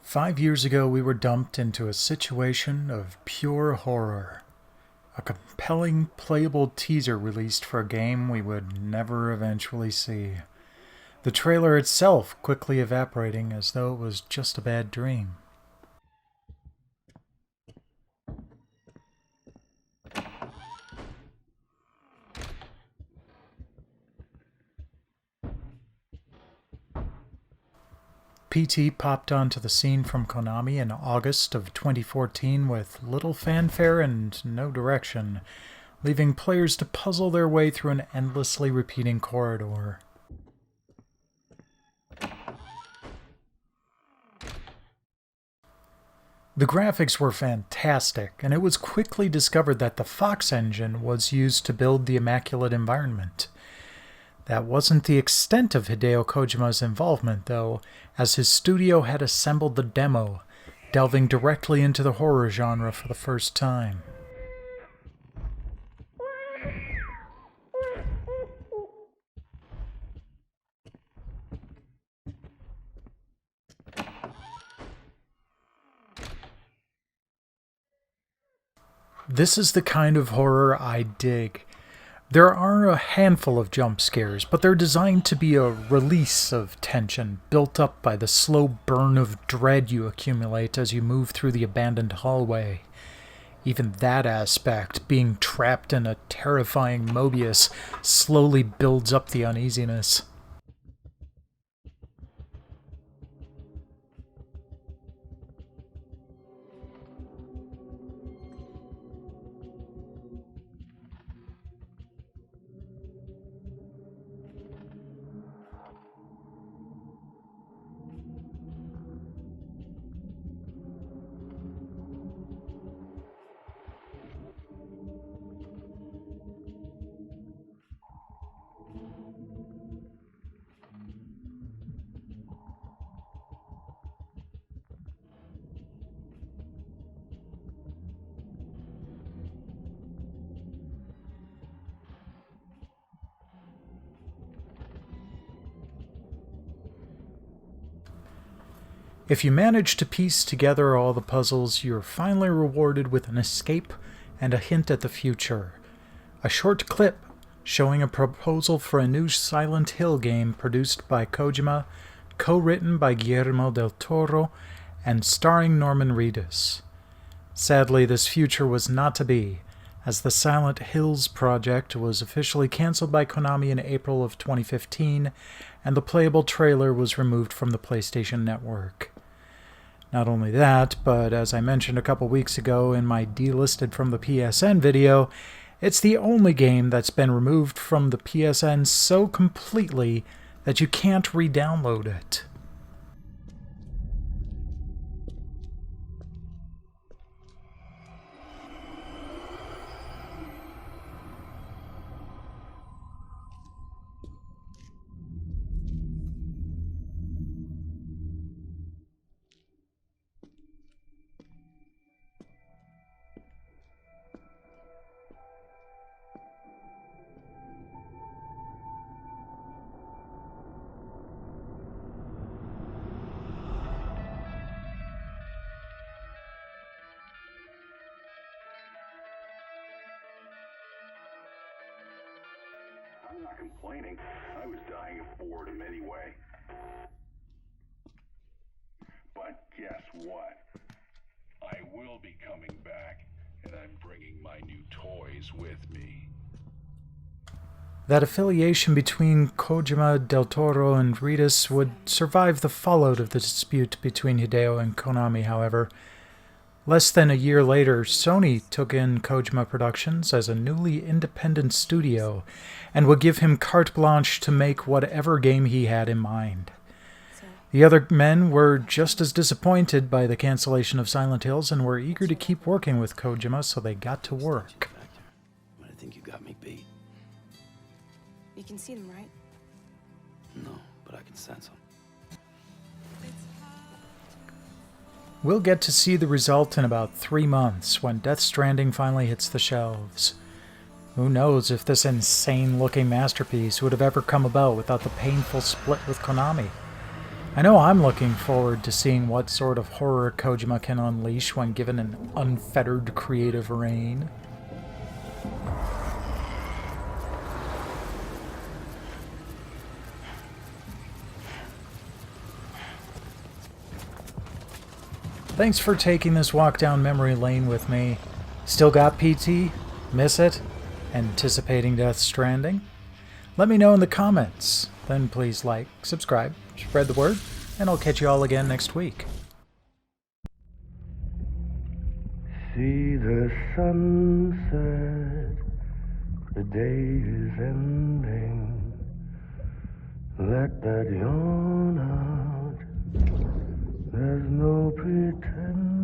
5 years ago, we were dumped into a situation of pure horror. A compelling, playable teaser released for a game we would never eventually see. The trailer itself quickly evaporating as though it was just a bad dream. PT popped onto the scene from Konami in August of 2014 with little fanfare and no direction, leaving players to puzzle their way through an endlessly repeating corridor. The graphics were fantastic, and it was quickly discovered that the Fox engine was used to build the immaculate environment. That wasn't the extent of Hideo Kojima's involvement, though, as his studio had assembled the demo, delving directly into the horror genre for the first time. This is the kind of horror I dig. There are a handful of jump scares, but they're designed to be a release of tension built up by the slow burn of dread you accumulate as you move through the abandoned hallway. Even that aspect, being trapped in a terrifying Mobius, slowly builds up the uneasiness. If you manage to piece together all the puzzles, you're finally rewarded with an escape and a hint at the future. A short clip showing a proposal for a new Silent Hill game produced by Kojima, co-written by Guillermo del Toro, and starring Norman Reedus. Sadly, this future was not to be, as the Silent Hills project was officially cancelled by Konami in April of 2015, and the playable trailer was removed from the PlayStation Network. Not only that, but as I mentioned a couple weeks ago in my delisted from the PSN video, it's the only game that's been removed from the PSN so completely that you can't re-download it. I'm not complaining. I was dying of boredom anyway. But guess what? I will be coming back, and I'm bringing my new toys with me. That affiliation between Kojima, Del Toro, and Reedus would survive the fallout of the dispute between Hideo and Konami, however. Less than a year later, Sony took in Kojima Productions as a newly independent studio and would give him carte blanche to make whatever game he had in mind. The other men were just as disappointed by the cancellation of Silent Hills and were eager to keep working with Kojima, so they got to work. I think you got me beat. You can see them, right? No, but I can sense them. We'll get to see the result in about 3 months when Death Stranding finally hits the shelves. Who knows if this insane-looking masterpiece would have ever come about without the painful split with Konami. I know I'm looking forward to seeing what sort of horror Kojima can unleash when given an unfettered creative reign. Thanks for taking this walk down memory lane with me. Still got PT? Miss it? Anticipating Death Stranding? Let me know in the comments. Then please like, subscribe, spread the word, and I'll catch you all again next week. See the sunset, the day is ending. Let that yawn out, there's no pretending.